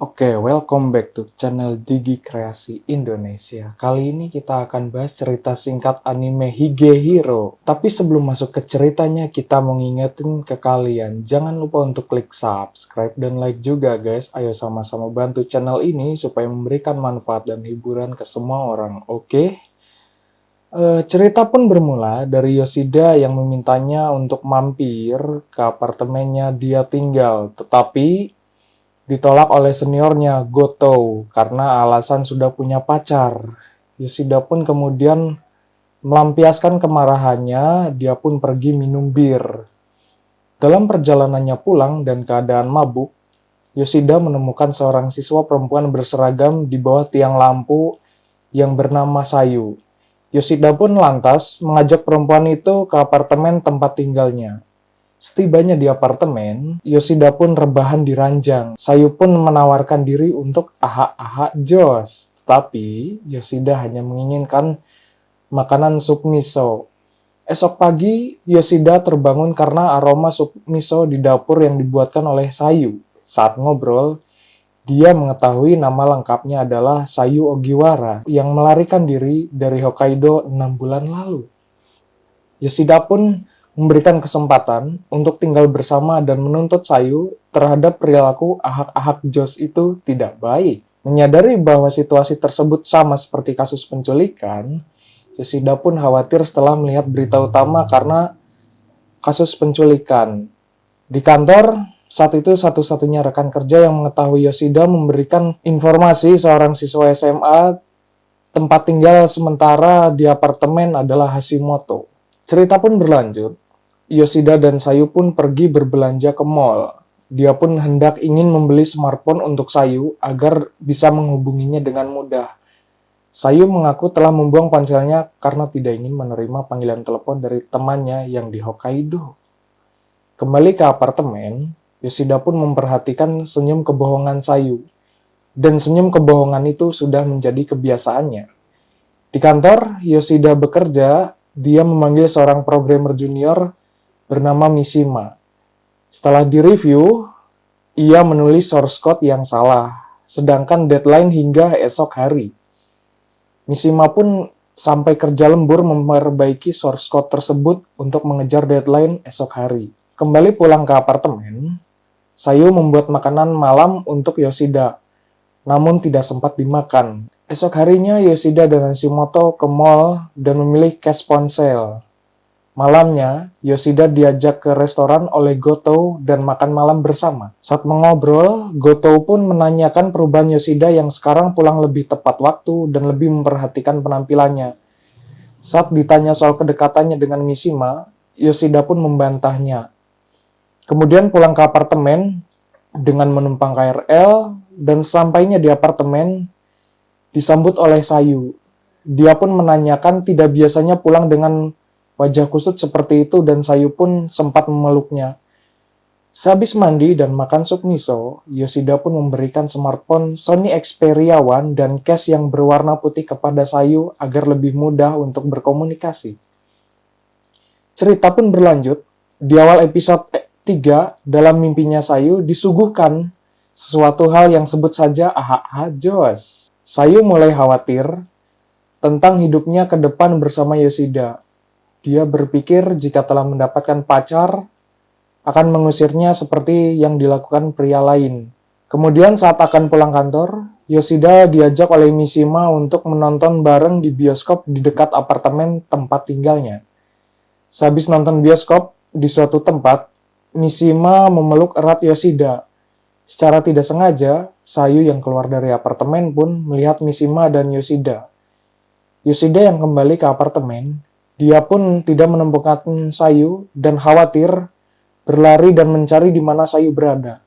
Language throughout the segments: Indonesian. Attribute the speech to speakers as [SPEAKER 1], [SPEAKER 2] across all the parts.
[SPEAKER 1] Oke, welcome back to channel Digi Kreasi Indonesia. Kali ini kita akan bahas cerita singkat anime Hige Hero. Tapi sebelum masuk ke ceritanya, kita mau ngingetin ke kalian, jangan lupa untuk klik subscribe dan like juga guys. Ayo sama-sama bantu channel ini supaya memberikan manfaat dan hiburan ke semua orang, oke? Cerita pun bermula dari Yoshida yang memintanya untuk mampir ke apartemennya dia tinggal, tetapi ditolak oleh seniornya, Goto, karena alasan sudah punya pacar. Yoshida pun kemudian melampiaskan kemarahannya, dia pun pergi minum bir. Dalam perjalanannya pulang dan keadaan mabuk, Yoshida menemukan seorang siswa perempuan berseragam di bawah tiang lampu yang bernama Sayu. Yoshida pun lantas mengajak perempuan itu ke apartemen tempat tinggalnya. Setibanya di apartemen, Yoshida pun rebahan di ranjang. Sayu pun menawarkan diri untuk aha-aha jos. Tetapi, Yoshida hanya menginginkan makanan sup miso. Esok pagi, Yoshida terbangun karena aroma sup miso di dapur yang dibuatkan oleh Sayu. Saat ngobrol, dia mengetahui nama lengkapnya adalah Sayu Ogiwara yang melarikan diri dari Hokkaido 6 bulan lalu. Yoshida pun memberikan kesempatan untuk tinggal bersama dan menuntut Sayu terhadap perilaku ahak-ahak jos itu tidak baik. Menyadari bahwa situasi tersebut sama seperti kasus penculikan, Yoshida pun khawatir setelah melihat berita utama karena kasus penculikan. Di kantor, saat itu satu-satunya rekan kerja yang mengetahui Yoshida memberikan informasi seorang siswa SMA tempat tinggal sementara di apartemen adalah Hashimoto. Cerita pun berlanjut. Yoshida dan Sayu pun pergi berbelanja ke mall. Dia pun hendak ingin membeli smartphone untuk Sayu agar bisa menghubunginya dengan mudah. Sayu mengaku telah membuang ponselnya karena tidak ingin menerima panggilan telepon dari temannya yang di Hokkaido. Kembali ke apartemen, Yoshida pun memperhatikan senyum kebohongan Sayu. Dan senyum kebohongan itu sudah menjadi kebiasaannya. Di kantor, Yoshida bekerja. Dia memanggil seorang programmer junior bernama Mishima. Setelah direview, ia menulis source code yang salah, sedangkan deadline hingga esok hari. Mishima pun sampai kerja lembur memperbaiki source code tersebut untuk mengejar deadline esok hari. Kembali pulang ke apartemen, Sayu membuat makanan malam untuk Yoshida, namun tidak sempat dimakan. Esok harinya, Yoshida dan Hashimoto ke mall dan memilih cash ponsel. Malamnya, Yoshida diajak ke restoran oleh Goto dan makan malam bersama. Saat mengobrol, Goto pun menanyakan perubahan Yoshida yang sekarang pulang lebih tepat waktu dan lebih memperhatikan penampilannya. Saat ditanya soal kedekatannya dengan Mishima, Yoshida pun membantahnya. Kemudian pulang ke apartemen dengan menumpang KRL dan sampainya di apartemen, disambut oleh Sayu. Dia pun menanyakan tidak biasanya pulang dengan wajah kusut seperti itu dan Sayu pun sempat memeluknya. Sehabis mandi dan makan sup miso, Yoshida pun memberikan smartphone Sony Xperia One dan case yang berwarna putih kepada Sayu agar lebih mudah untuk berkomunikasi. Cerita pun berlanjut. Di awal episode 3, dalam mimpinya Sayu disuguhkan sesuatu hal yang sebut saja aha-aha jos. Sayu mulai khawatir tentang hidupnya ke depan bersama Yoshida. Dia berpikir jika telah mendapatkan pacar, akan mengusirnya seperti yang dilakukan pria lain. Kemudian saat akan pulang kantor, Yoshida diajak oleh Mishima untuk menonton bareng di bioskop di dekat apartemen tempat tinggalnya. Sehabis nonton bioskop di suatu tempat, Mishima memeluk erat Yoshida. Secara tidak sengaja, Sayu yang keluar dari apartemen pun melihat Mishima dan Yoshida. Yoshida yang kembali ke apartemen, dia pun tidak menemukan Sayu dan khawatir berlari dan mencari di mana Sayu berada.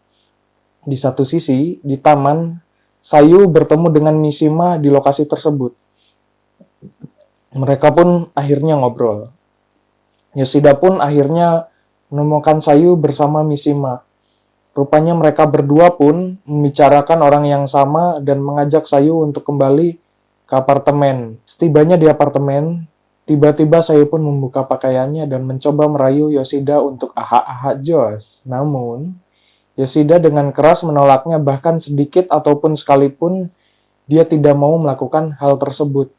[SPEAKER 1] Di satu sisi, di taman, Sayu bertemu dengan Mishima di lokasi tersebut. Mereka pun akhirnya ngobrol. Yoshida pun akhirnya menemukan Sayu bersama Mishima. Rupanya mereka berdua pun membicarakan orang yang sama dan mengajak Sayu untuk kembali ke apartemen. Setibanya di apartemen, tiba-tiba Sayu pun membuka pakaiannya dan mencoba merayu Yoshida untuk aha-aha jos. Namun, Yoshida dengan keras menolaknya, bahkan sedikit ataupun sekalipun dia tidak mau melakukan hal tersebut.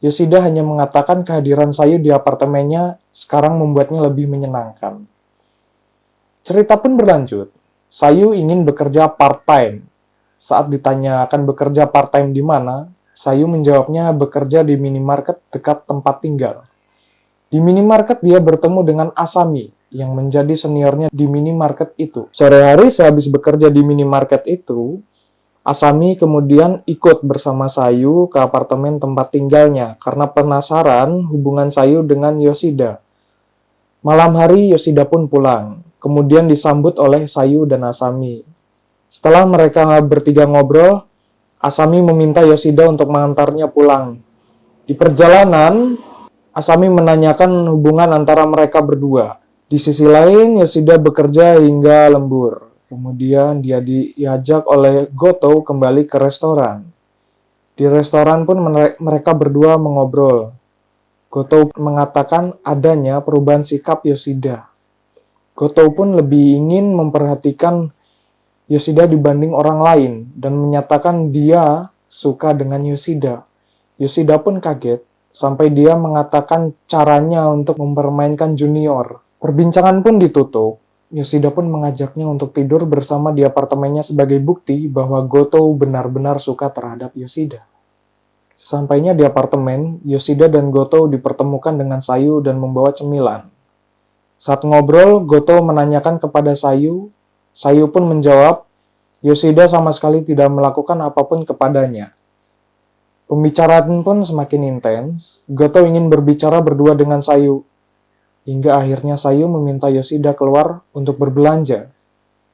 [SPEAKER 1] Yoshida hanya mengatakan kehadiran Sayu di apartemennya sekarang membuatnya lebih menyenangkan. Cerita pun berlanjut. Sayu ingin bekerja part-time. Saat ditanya akan bekerja part-time di mana, Sayu menjawabnya bekerja di minimarket dekat tempat tinggal. Di minimarket dia bertemu dengan Asami yang menjadi seniornya di minimarket itu. Sore hari sehabis bekerja di minimarket itu, Asami kemudian ikut bersama Sayu ke apartemen tempat tinggalnya karena penasaran hubungan Sayu dengan Yoshida. Malam hari Yoshida pun pulang, kemudian disambut oleh Sayu dan Asami. Setelah mereka bertiga ngobrol, Asami meminta Yoshida untuk mengantarnya pulang. Di perjalanan, Asami menanyakan hubungan antara mereka berdua. Di sisi lain, Yoshida bekerja hingga lembur. Kemudian dia diajak oleh Goto kembali ke restoran. Di restoran pun mereka berdua mengobrol. Goto mengatakan adanya perubahan sikap Yoshida. Goto pun lebih ingin memperhatikan Yoshida dibanding orang lain dan menyatakan dia suka dengan Yoshida. Yoshida pun kaget sampai dia mengatakan caranya untuk mempermainkan junior. Perbincangan pun ditutup. Yoshida pun mengajaknya untuk tidur bersama di apartemennya sebagai bukti bahwa Goto benar-benar suka terhadap Yoshida. Sesampainya di apartemen, Yoshida dan Goto dipertemukan dengan Sayu dan membawa cemilan. Saat ngobrol, Goto menanyakan kepada Sayu. Sayu pun menjawab, Yoshida sama sekali tidak melakukan apapun kepadanya. Pembicaraan pun semakin intens. Goto ingin berbicara berdua dengan Sayu. Hingga akhirnya Sayu meminta Yoshida keluar untuk berbelanja.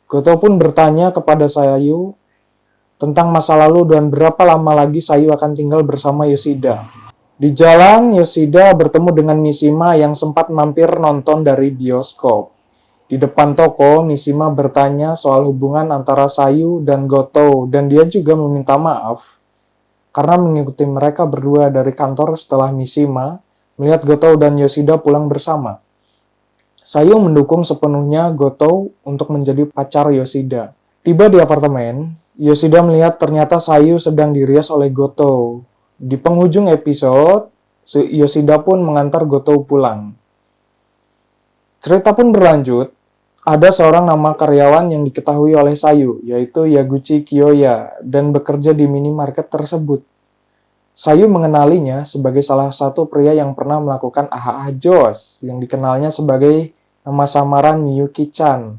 [SPEAKER 1] Goto pun bertanya kepada Sayu tentang masa lalu dan berapa lama lagi Sayu akan tinggal bersama Yoshida. Di jalan, Yoshida bertemu dengan Mishima yang sempat mampir nonton dari bioskop. Di depan toko, Mishima bertanya soal hubungan antara Sayu dan Goto dan dia juga meminta maaf karena mengikuti mereka berdua dari kantor setelah Mishima melihat Goto dan Yoshida pulang bersama. Sayu mendukung sepenuhnya Goto untuk menjadi pacar Yoshida. Tiba di apartemen, Yoshida melihat ternyata Sayu sedang dirias oleh Goto. Di penghujung episode, Yoshida pun mengantar Goto pulang. Cerita pun berlanjut. Ada seorang nama karyawan yang diketahui oleh Sayu, yaitu Yaguchi Kiyoya, dan bekerja di minimarket tersebut. Sayu mengenalinya sebagai salah satu pria yang pernah melakukan AHA Joss, yang dikenalnya sebagai nama samaran Miyuki-chan.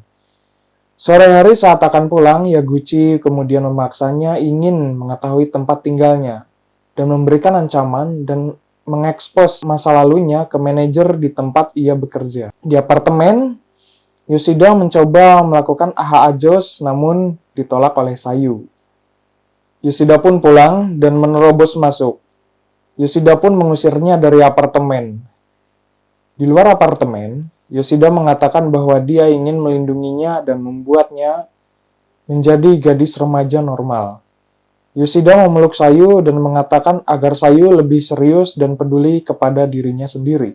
[SPEAKER 1] Sore hari saat akan pulang, Yaguchi kemudian memaksanya ingin mengetahui tempat tinggalnya, dan memberikan ancaman dan mengekspos masa lalunya ke manajer di tempat ia bekerja. Di apartemen, Yoshida mencoba melakukan AHA Joss namun ditolak oleh Sayu. Yoshida pun pulang dan menerobos masuk. Yoshida pun mengusirnya dari apartemen. Di luar apartemen, Yoshida mengatakan bahwa dia ingin melindunginya dan membuatnya menjadi gadis remaja normal. Yoshida memeluk Sayu dan mengatakan agar Sayu lebih serius dan peduli kepada dirinya sendiri.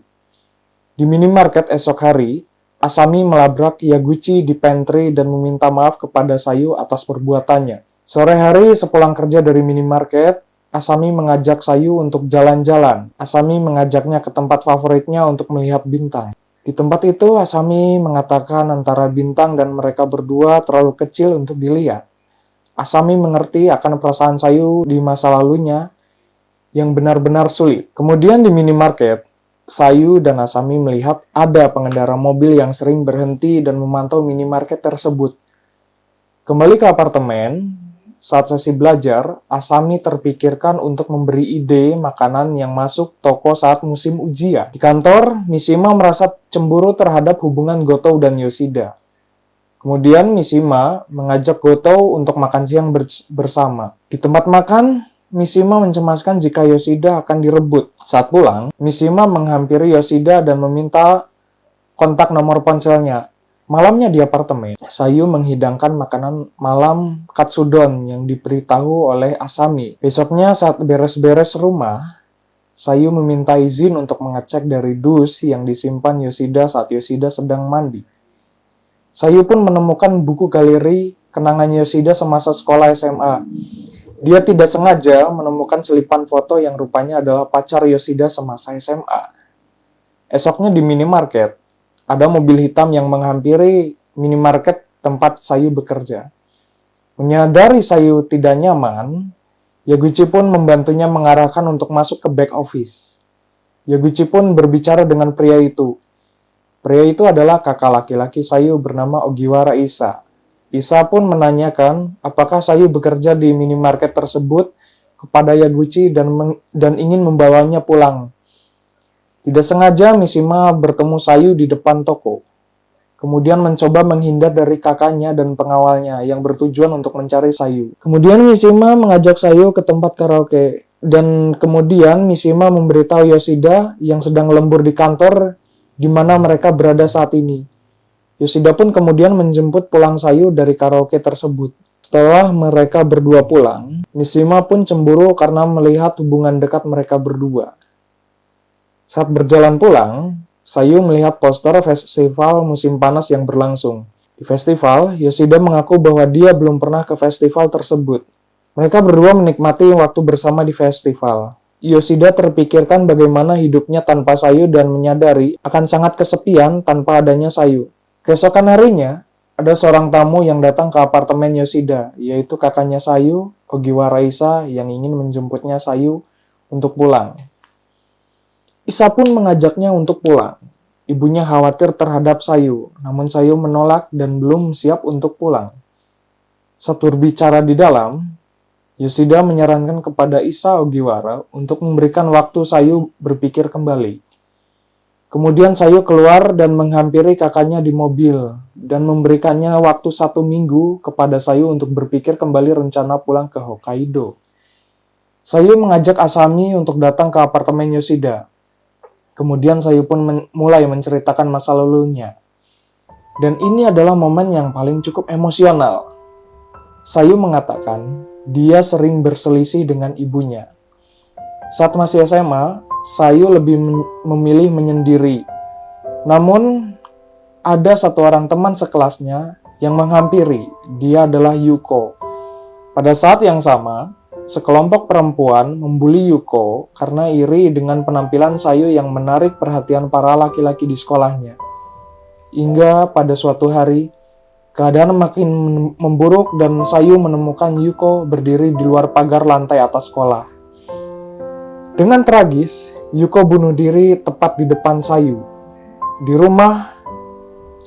[SPEAKER 1] Di minimarket esok hari, Asami melabrak Yaguchi di pantry dan meminta maaf kepada Sayu atas perbuatannya. Sore hari sepulang kerja dari minimarket, Asami mengajak Sayu untuk jalan-jalan. Asami mengajaknya ke tempat favoritnya untuk melihat bintang. Di tempat itu, Asami mengatakan antara bintang dan mereka berdua terlalu kecil untuk dilihat. Asami mengerti akan perasaan Sayu di masa lalunya yang benar-benar sulit. Kemudian di minimarket, Sayu dan Asami melihat ada pengendara mobil yang sering berhenti dan memantau minimarket tersebut. Kembali ke apartemen, saat sesi belajar, Asami terpikirkan untuk memberi ide makanan yang masuk toko saat musim ujian. Di kantor, Mishima merasa cemburu terhadap hubungan Goto dan Yoshida. Kemudian Mishima mengajak Goto untuk makan siang bersama. Di tempat makan, Mishima mencemaskan jika Yoshida akan direbut. Saat pulang, Mishima menghampiri Yoshida dan meminta kontak nomor ponselnya. Malamnya di apartemen, Sayu menghidangkan makanan malam katsudon yang diberitahu oleh Asami. Besoknya saat beres-beres rumah, Sayu meminta izin untuk mengecek dari dus yang disimpan Yoshida saat Yoshida sedang mandi. Sayu pun menemukan buku galeri kenangan Yoshida semasa sekolah SMA. Dia tidak sengaja menemukan selipan foto yang rupanya adalah pacar Yoshida semasa SMA. Esoknya di minimarket, ada mobil hitam yang menghampiri minimarket tempat Sayu bekerja. Menyadari Sayu tidak nyaman, Yaguchi pun membantunya mengarahkan untuk masuk ke back office. Yaguchi pun berbicara dengan pria itu. Pria itu adalah kakak laki-laki Sayu bernama Ogiwara Isa. Isa pun menanyakan apakah Sayu bekerja di minimarket tersebut kepada Yaguchi dan ingin membawanya pulang. Tidak sengaja Mishima bertemu Sayu di depan toko. Kemudian mencoba menghindar dari kakaknya dan pengawalnya yang bertujuan untuk mencari Sayu. Kemudian Mishima mengajak Sayu ke tempat karaoke. Dan kemudian Mishima memberitahu Yoshida yang sedang lembur di kantor di mana mereka berada saat ini. Yoshida pun kemudian menjemput pulang Sayu dari karaoke tersebut. Setelah mereka berdua pulang, Mishima pun cemburu karena melihat hubungan dekat mereka berdua. Saat berjalan pulang, Sayu melihat poster festival musim panas yang berlangsung. Di festival, Yoshida mengaku bahwa dia belum pernah ke festival tersebut. Mereka berdua menikmati waktu bersama di festival. Yoshida terpikirkan bagaimana hidupnya tanpa Sayu dan menyadari akan sangat kesepian tanpa adanya Sayu. Keesokan harinya, ada seorang tamu yang datang ke apartemen Yoshida, yaitu kakaknya Sayu, Ogiwara Isa, yang ingin menjemputnya Sayu untuk pulang. Isa pun mengajaknya untuk pulang. Ibunya khawatir terhadap Sayu, namun Sayu menolak dan belum siap untuk pulang. Saat berbicara di dalam, Yoshida menyarankan kepada Isa Ogiwara untuk memberikan waktu Sayu berpikir kembali. Kemudian Sayu keluar dan menghampiri kakaknya di mobil dan memberikannya waktu 1 minggu kepada Sayu untuk berpikir kembali rencana pulang ke Hokkaido. Sayu mengajak Asami untuk datang ke apartemen Yoshida. Kemudian Sayu pun mulai menceritakan masa lalunya. Dan ini adalah momen yang paling cukup emosional. Sayu mengatakan dia sering berselisih dengan ibunya. Saat masih SMA, Sayu lebih memilih menyendiri. Namun, ada satu orang teman sekelasnya yang menghampiri. Dia adalah Yuko. Pada saat yang sama, sekelompok perempuan membuli Yuko karena iri dengan penampilan Sayu yang menarik perhatian para laki-laki di sekolahnya. Hingga pada suatu hari, keadaan makin memburuk dan Sayu menemukan Yuko berdiri di luar pagar lantai atas sekolah. Dengan tragis, Yuko bunuh diri tepat di depan Sayu. Di rumah,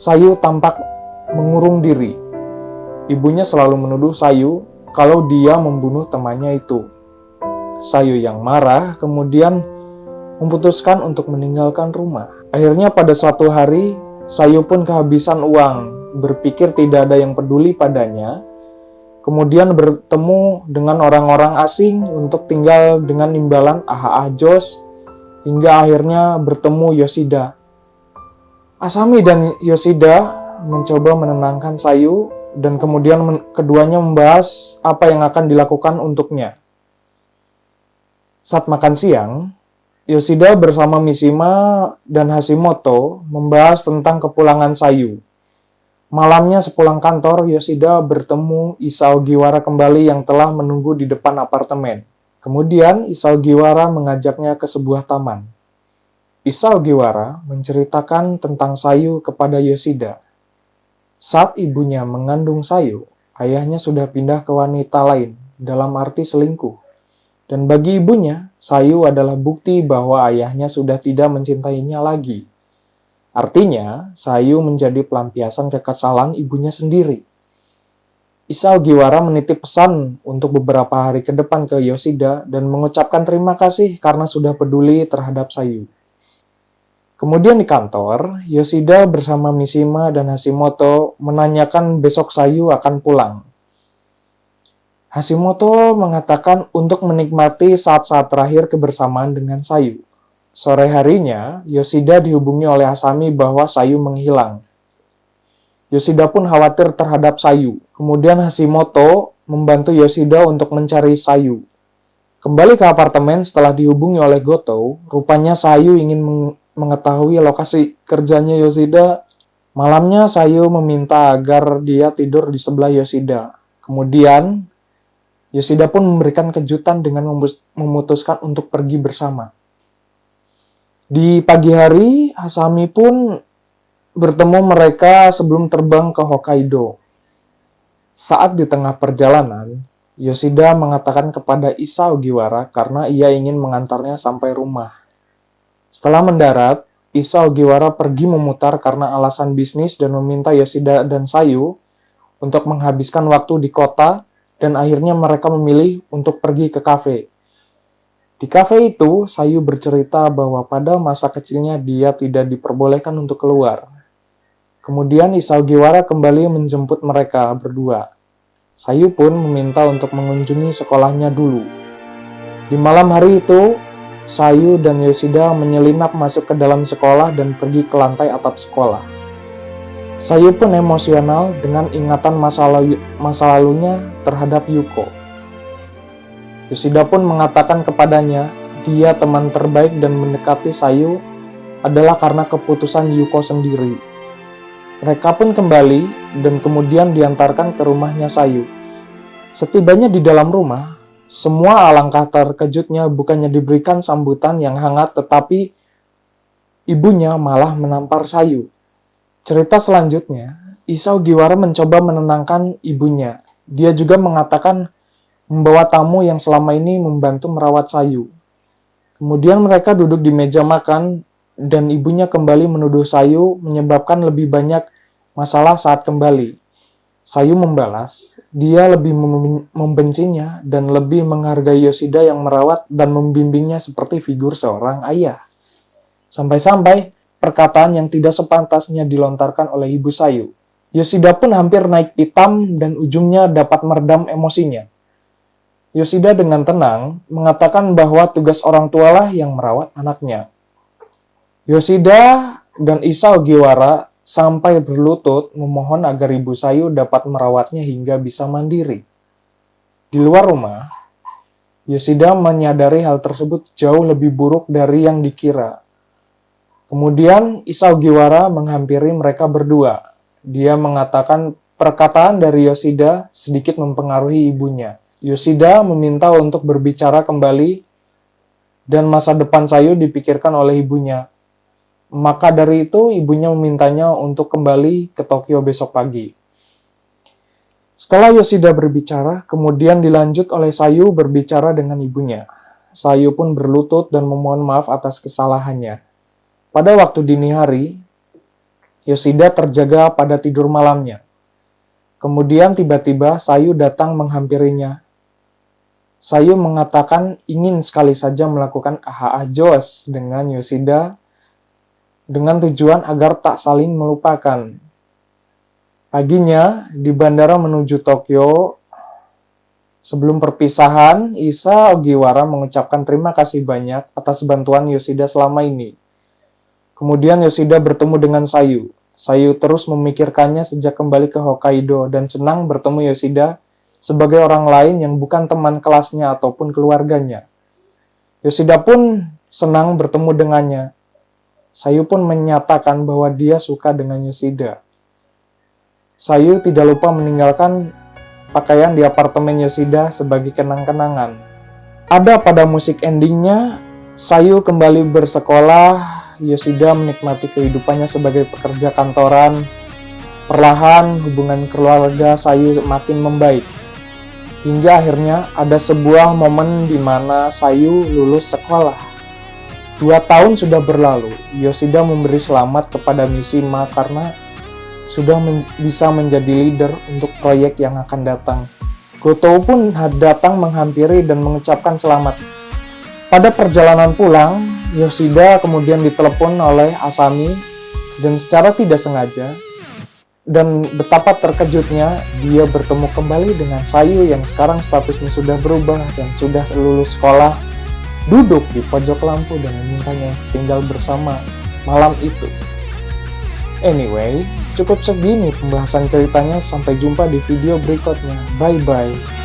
[SPEAKER 1] Sayu tampak mengurung diri. Ibunya selalu menuduh Sayu kalau dia membunuh temannya itu. Sayu yang marah kemudian memutuskan untuk meninggalkan rumah. Akhirnya pada suatu hari, Sayu pun kehabisan uang, berpikir tidak ada yang peduli padanya, kemudian bertemu dengan orang-orang asing untuk tinggal dengan imbalan AHA Jos, hingga akhirnya bertemu Yoshida. Asami dan Yoshida mencoba menenangkan Sayu, dan kemudian keduanya membahas apa yang akan dilakukan untuknya. Saat makan siang, Yoshida bersama Mishima dan Hashimoto membahas tentang kepulangan Sayu. Malamnya sepulang kantor, Yoshida bertemu Isa Ogiwara kembali yang telah menunggu di depan apartemen. Kemudian Isa Ogiwara mengajaknya ke sebuah taman. Isa Ogiwara menceritakan tentang Sayu kepada Yoshida. Saat ibunya mengandung Sayu, ayahnya sudah pindah ke wanita lain, dalam arti selingkuh. Dan bagi ibunya, Sayu adalah bukti bahwa ayahnya sudah tidak mencintainya lagi. Artinya, Sayu menjadi pelampiasan kekesalan ibunya sendiri. Isa Ogiwara menitip pesan untuk beberapa hari ke depan ke Yoshida dan mengucapkan terima kasih karena sudah peduli terhadap Sayu. Kemudian di kantor, Yoshida bersama Mishima dan Hashimoto menanyakan besok Sayu akan pulang. Hashimoto mengatakan untuk menikmati saat-saat terakhir kebersamaan dengan Sayu. Sore harinya, Yoshida dihubungi oleh Asami bahwa Sayu menghilang. Yoshida pun khawatir terhadap Sayu. Kemudian Hashimoto membantu Yoshida untuk mencari Sayu. Kembali ke apartemen setelah dihubungi oleh Goto, rupanya Sayu ingin mengetahui lokasi kerjanya Yoshida. Malamnya Sayu meminta agar dia tidur di sebelah Yoshida. Kemudian Yoshida pun memberikan kejutan dengan memutuskan untuk pergi bersama. Di pagi hari, Asami pun bertemu mereka sebelum terbang ke Hokkaido. Saat di tengah perjalanan, Yoshida mengatakan kepada Isa Ogiwara karena ia ingin mengantarnya sampai rumah. Setelah mendarat, Isa Ogiwara pergi memutar karena alasan bisnis dan meminta Yoshida dan Sayu untuk menghabiskan waktu di kota, dan akhirnya mereka memilih untuk pergi ke kafe. Di kafe itu, Sayu bercerita bahwa pada masa kecilnya dia tidak diperbolehkan untuk keluar. Kemudian Isa Ogiwara kembali menjemput mereka berdua. Sayu pun meminta untuk mengunjungi sekolahnya dulu. Di malam hari itu, Sayu dan Yoshida menyelinap masuk ke dalam sekolah dan pergi ke lantai atap sekolah. Sayu pun emosional dengan ingatan masa lalunya terhadap Yuko. Yoshida pun mengatakan kepadanya, dia teman terbaik dan mendekati Sayu adalah karena keputusan Yuko sendiri. Mereka pun kembali dan kemudian diantarkan ke rumahnya Sayu. Setibanya di dalam rumah, semua alangkah terkejutnya bukannya diberikan sambutan yang hangat, tetapi ibunya malah menampar Sayu. Cerita selanjutnya, Isa Ogiwara mencoba menenangkan ibunya. Dia juga mengatakan membawa tamu yang selama ini membantu merawat Sayu. Kemudian mereka duduk di meja makan, dan ibunya kembali menuduh Sayu menyebabkan lebih banyak masalah saat kembali. Sayu membalas, dia lebih membencinya dan lebih menghargai Yoshida yang merawat dan membimbingnya seperti figur seorang ayah. Sampai-sampai perkataan yang tidak sepantasnya dilontarkan oleh ibu Sayu. Yoshida pun hampir naik pitam dan ujungnya dapat meredam emosinya. Yoshida dengan tenang mengatakan bahwa tugas orang tualah yang merawat anaknya. Yoshida dan Isa Ogiwara sampai berlutut memohon agar ibu Sayu dapat merawatnya hingga bisa mandiri. Di luar rumah, Yoshida menyadari hal tersebut jauh lebih buruk dari yang dikira. Kemudian Isa Ogiwara menghampiri mereka berdua. Dia mengatakan perkataan dari Yoshida sedikit mempengaruhi ibunya. Yoshida meminta untuk berbicara kembali dan masa depan Sayu dipikirkan oleh ibunya. Maka dari itu, ibunya memintanya untuk kembali ke Tokyo besok pagi. Setelah Yoshida berbicara, kemudian dilanjut oleh Sayu berbicara dengan ibunya. Sayu pun berlutut dan memohon maaf atas kesalahannya. Pada waktu dini hari, Yoshida terjaga pada tidur malamnya. Kemudian tiba-tiba Sayu datang menghampirinya. Sayu mengatakan ingin sekali saja melakukan aha jos dengan Yoshida dengan tujuan agar tak saling melupakan. Paginya, di bandara menuju Tokyo, sebelum perpisahan, Isa Ogiwara mengucapkan terima kasih banyak atas bantuan Yoshida selama ini. Kemudian Yoshida bertemu dengan Sayu. Sayu terus memikirkannya sejak kembali ke Hokkaido dan senang bertemu Yoshida sebagai orang lain yang bukan teman kelasnya ataupun keluarganya. Yoshida pun senang bertemu dengannya. Sayu pun menyatakan bahwa dia suka dengan Yoshida. Sayu tidak lupa meninggalkan pakaian di apartemen Yoshida sebagai kenang-kenangan. Ada pada musik endingnya, Sayu kembali bersekolah, Yoshida menikmati kehidupannya sebagai pekerja kantoran. Perlahan hubungan keluarga Sayu makin membaik. Hingga akhirnya ada sebuah momen di mana Sayu lulus sekolah. 2 tahun sudah berlalu, Yoshida memberi selamat kepada Mishima karena sudah bisa menjadi leader untuk proyek yang akan datang. Goto pun datang menghampiri dan mengucapkan selamat. Pada perjalanan pulang, Yoshida kemudian ditelepon oleh Asami dan secara tidak sengaja, dan betapa terkejutnya dia bertemu kembali dengan Sayu yang sekarang statusnya sudah berubah dan sudah lulus sekolah, duduk di pojok lampu dan memintanya tinggal bersama malam itu. Anyway, cukup segini pembahasan ceritanya. Sampai jumpa di video berikutnya. Bye-bye.